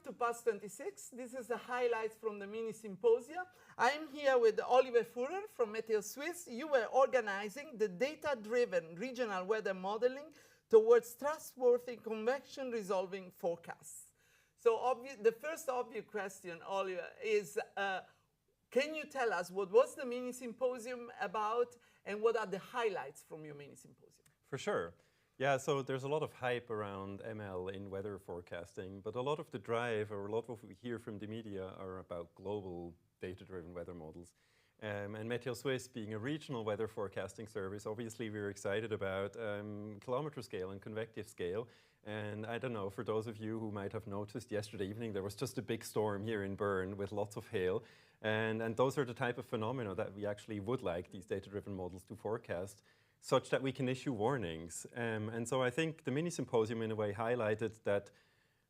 to PASC26. This is the highlights from the mini symposium. I'm here with Oliver Fuhrer from Meteo Swiss. You were organizing the data-driven regional weather modeling towards trustworthy convection resolving forecasts. So the first obvious question, Oliver, is can you tell us what was the mini symposium about and what are the highlights from your mini symposium? For sure. Yeah, so there's a lot of hype around ML in weather forecasting, but a lot of the drive or a lot of what we hear from the media are about global data-driven weather models. And Meteo Swiss being a regional weather forecasting service, obviously we're excited about kilometer scale and convective scale. And I don't know, for those of you who might have noticed yesterday evening, there was just a big storm here in Bern with lots of hail. And those are the type of phenomena that we actually would like these data-driven models to forecast, such that we can issue warnings. And so I think the mini symposium in a way highlighted that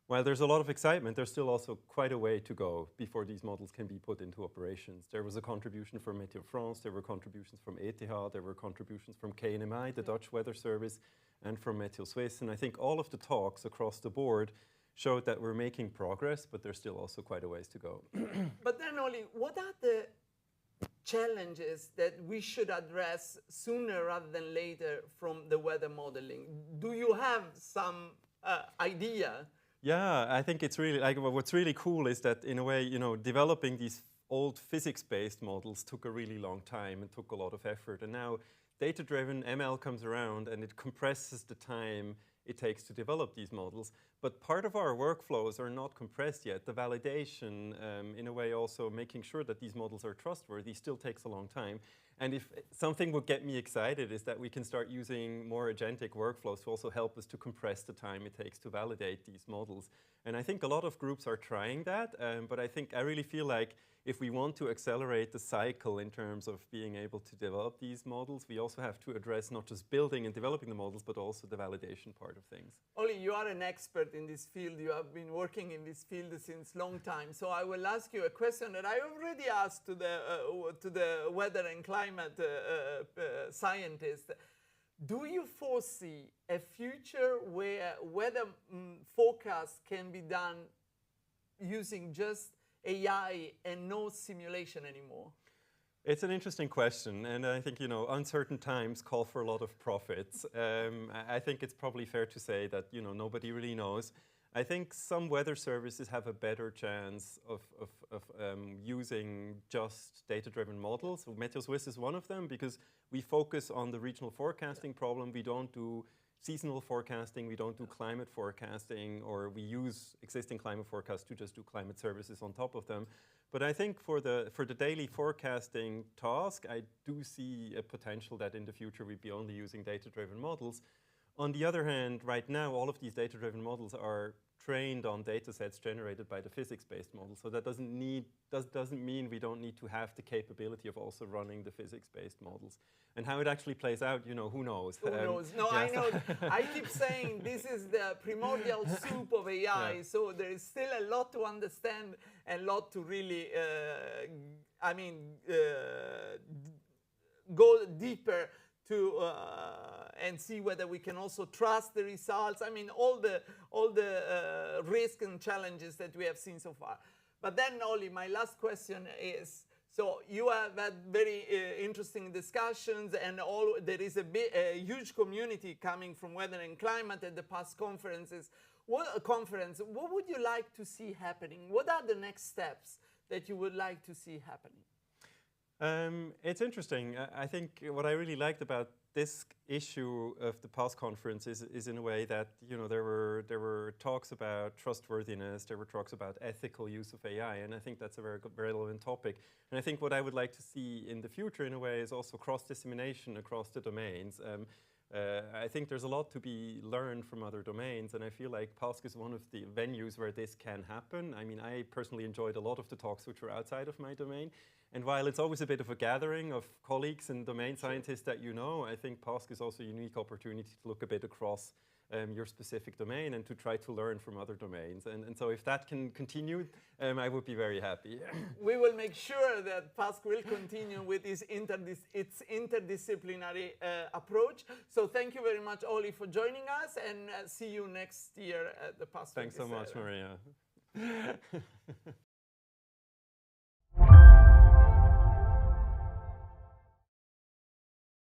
while there's a lot of excitement, there's still also quite a way to go before these models can be put into operations. There was a contribution from Météo France, there were contributions from ETH, there were contributions from KNMI, the Dutch Weather Service, and from Meteo Swiss. And I think all of the talks across the board showed that we're making progress, but there's still also quite a ways to go. But then, Oli, what are the challenges that we should address sooner rather than later from the weather modeling? Do you have some idea? Yeah, I think it's really, like, what's really cool is that in a way, you know, developing these old physics-based models took a really long time and took a lot of effort. And now data-driven ML comes around and it compresses the time it takes to develop these models. But part of our workflows are not compressed yet. The validation, in a way also making sure that these models are trustworthy, still takes a long time. And if something would get me excited is that we can start using more agentic workflows to also help us to compress the time it takes to validate these models. And I think a lot of groups are trying that, but I really feel like if we want to accelerate the cycle in terms of being able to develop these models, we also have to address not just building and developing the models, but also the validation part of things. Oli, you are an expert in this field. You have been working in this field since long time. So I will ask you a question that I already asked to the weather and climate scientists. Do you foresee a future where weather forecasts can be done using just AI and no simulation anymore? It's an interesting question, and I think, you know, uncertain times call for a lot of profits. I think it's probably fair to say that, you know, nobody really knows. I think some weather services have a better chance of using just data-driven models. Meteo Swiss is one of them because we focus on the regional forecasting problem. We don't do seasonal forecasting, we don't do climate forecasting, or we use existing climate forecasts to just do climate services on top of them. But I think for the daily forecasting task, I do see a potential that in the future we'd be only using data-driven models. On the other hand, right now, all of these data-driven models are trained on data sets generated by the physics-based model. So that doesn't mean we don't need to have the capability of also running the physics-based models. And how it actually plays out, you know, who knows? Who knows? No, yeah. I know. I keep saying this is the primordial soup of AI. Yeah. So there is still a lot to understand, a lot to really, go deeper to and see whether we can also trust the results. I mean, all the risks and challenges that we have seen so far. But then, Oli, my last question is, so you have had very interesting discussions, and there is a huge community coming from weather and climate at the past conferences. What would you like to see happening? What are the next steps that you would like to see happening? It's interesting. I think what I really liked about this issue of the PASC conference is in a way that, you know, there were talks about trustworthiness, there were talks about ethical use of AI, and I think that's a very relevant topic. And I think what I would like to see in the future in a way is also cross-dissemination across the domains. I think there's a lot to be learned from other domains, and I feel like PASC is one of the venues where this can happen. I mean, I personally enjoyed a lot of the talks which were outside of my domain. And while it's always a bit of a gathering of colleagues and domain scientists that you know, I think PASC is also a unique opportunity to look a bit across your specific domain and to try to learn from other domains. And so if that can continue, I would be very happy. We will make sure that PASC will continue with its interdisciplinary approach. So thank you very much, Oli, for joining us, and see you next year at the PASC26. Thanks so much, Maria.